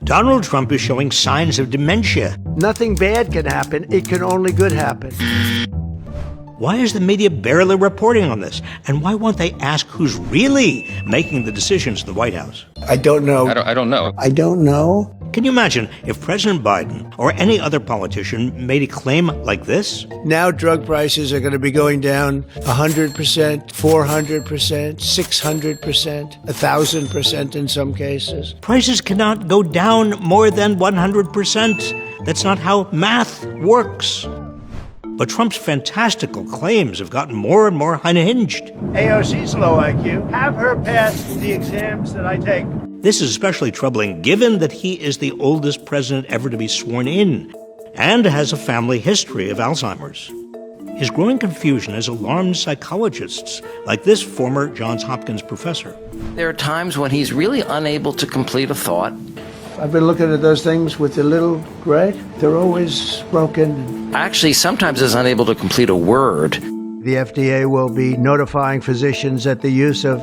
Donald Trump is showing signs of dementia. Nothing bad can happen. It can only good happen. Why is the media barely reporting on this? And why won't they ask who's really making the decisions in the White House? I don't know. I don't know. I don't know. Can you imagine if President Biden or any other politician made a claim like this? Now drug prices are going to be going down 100%, 400%, 600%, 1,000% in some cases. Prices cannot go down more than 100%. That's not how math works. But Trump's fantastical claims have gotten more and more unhinged. AOC's low IQ. Have her pass the exams that I take. This is especially troubling given that he is the oldest president ever to be sworn in and has a family history of Alzheimer's. His growing confusion has alarmed psychologists like this former Johns Hopkins professor. There are times when he's really unable to complete a thought. I've been looking at those things with the little gray. They're always broken. Actually, sometimes is unable to complete a word. The FDA will be notifying physicians that the use of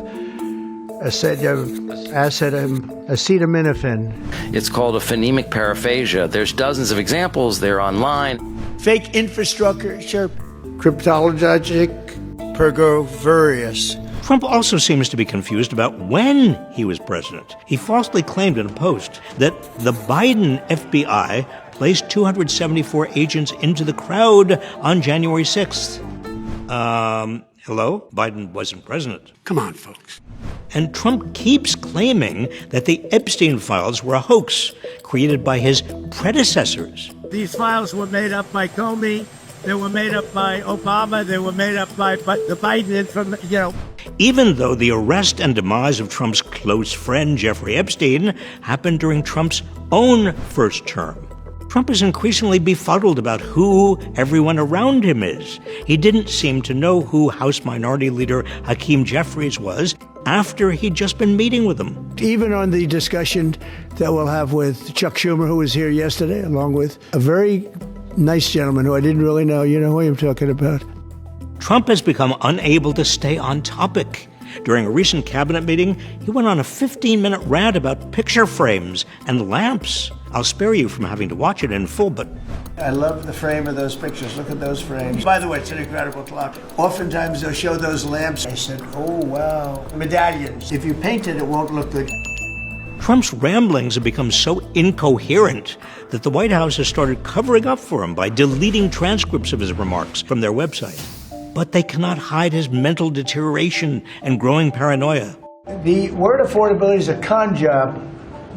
acetaminophen. It's called a phonemic paraphasia. There's dozens of examples. They're online. Fake infrastructure, cryptologic, pergoverous. Trump also seems to be confused about when he was president. He falsely claimed in a post that the Biden FBI placed 274 agents into the crowd on January 6th. Hello? Biden wasn't president. Come on, folks. And Trump keeps claiming that the Epstein files were a hoax created by his predecessors. These files were made up by Comey. They were made up by Obama. They were made up by the Biden, Even though the arrest and demise of Trump's close friend Jeffrey Epstein happened during Trump's own first term. Trump is increasingly befuddled about who everyone around him is. He didn't seem to know who House Minority Leader Hakeem Jeffries was after he'd just been meeting with him. Even on the discussion that we'll have with Chuck Schumer, who was here yesterday, along with a very nice gentleman who I didn't really know. You know who I'm talking about. Trump has become unable to stay on topic. During a recent cabinet meeting, he went on a 15-minute rant about picture frames and lamps. I'll spare you from having to watch it in full, but I love the frame of those pictures. Look at those frames. By the way, it's an incredible clock. Oftentimes they'll show those lamps. I said, oh, wow. Medallions. If you paint it, it won't look good. Trump's ramblings have become so incoherent that the White House has started covering up for him by deleting transcripts of his remarks from their website. But they cannot hide his mental deterioration and growing paranoia. The word affordability is a con job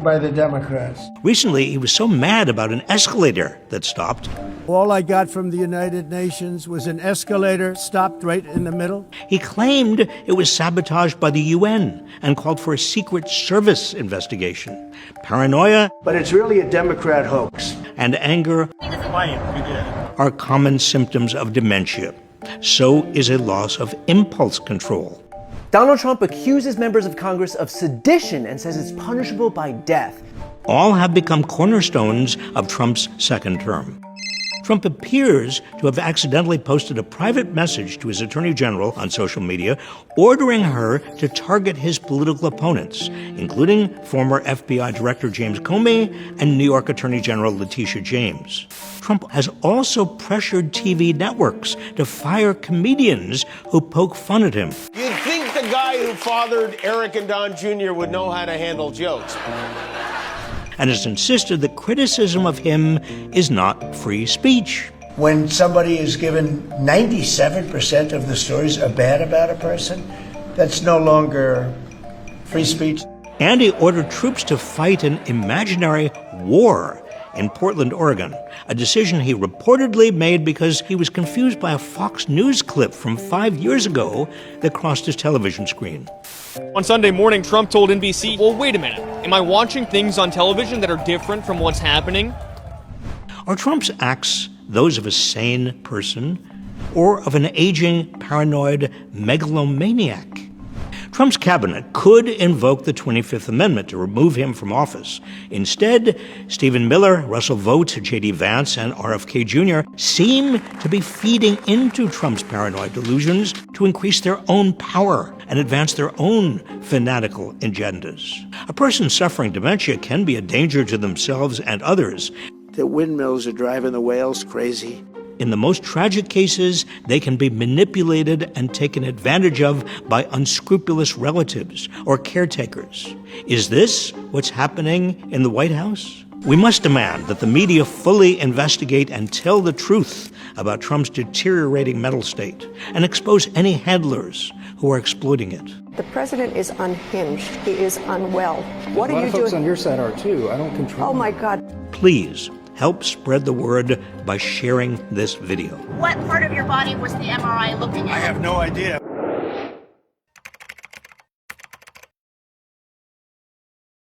by the Democrats. Recently, he was so mad about an escalator that stopped. All I got from the United Nations was an escalator stopped right in the middle. He claimed it was sabotaged by the UN and called for a Secret Service investigation. Paranoia, but it's really a Democrat hoax. And anger are common symptoms of dementia. So is a loss of impulse control. Donald Trump accuses members of Congress of sedition and says it's punishable by death. All have become cornerstones of Trump's second term. Trump appears to have accidentally posted a private message to his attorney general on social media, ordering her to target his political opponents, including former FBI Director James Comey and New York Attorney General Letitia James. Trump has also pressured TV networks to fire comedians who poke fun at him. You'd think the guy who fathered Eric and Don Jr. would know how to handle jokes. And has insisted that criticism of him is not free speech. When somebody is given 97% of the stories are bad about a person, that's no longer free speech. And he ordered troops to fight an imaginary war in Portland, Oregon, a decision he reportedly made because he was confused by a Fox News clip from 5 years ago that crossed his television screen. On Sunday morning, Trump told NBC, well, wait a minute, am I watching things on television that are different from what's happening? Are Trump's acts those of a sane person or of an aging, paranoid megalomaniac? Trump's cabinet could invoke the 25th Amendment to remove him from office. Instead, Stephen Miller, Russell Vought, J.D. Vance, and RFK Jr. seem to be feeding into Trump's paranoid delusions to increase their own power and advance their own fanatical agendas. A person suffering dementia can be a danger to themselves and others. The windmills are driving the whales crazy. In the most tragic cases, they can be manipulated and taken advantage of by unscrupulous relatives or caretakers. Is this what's happening in the White House? We must demand that the media fully investigate and tell the truth about Trump's deteriorating mental state and expose any handlers who are exploiting it. The president is unhinged. He is unwell. What are you doing? A lot of folks on your side are too. I don't control. Oh my God. Please help spread the word by sharing this video. What part of your body was the MRI looking at? I have no idea.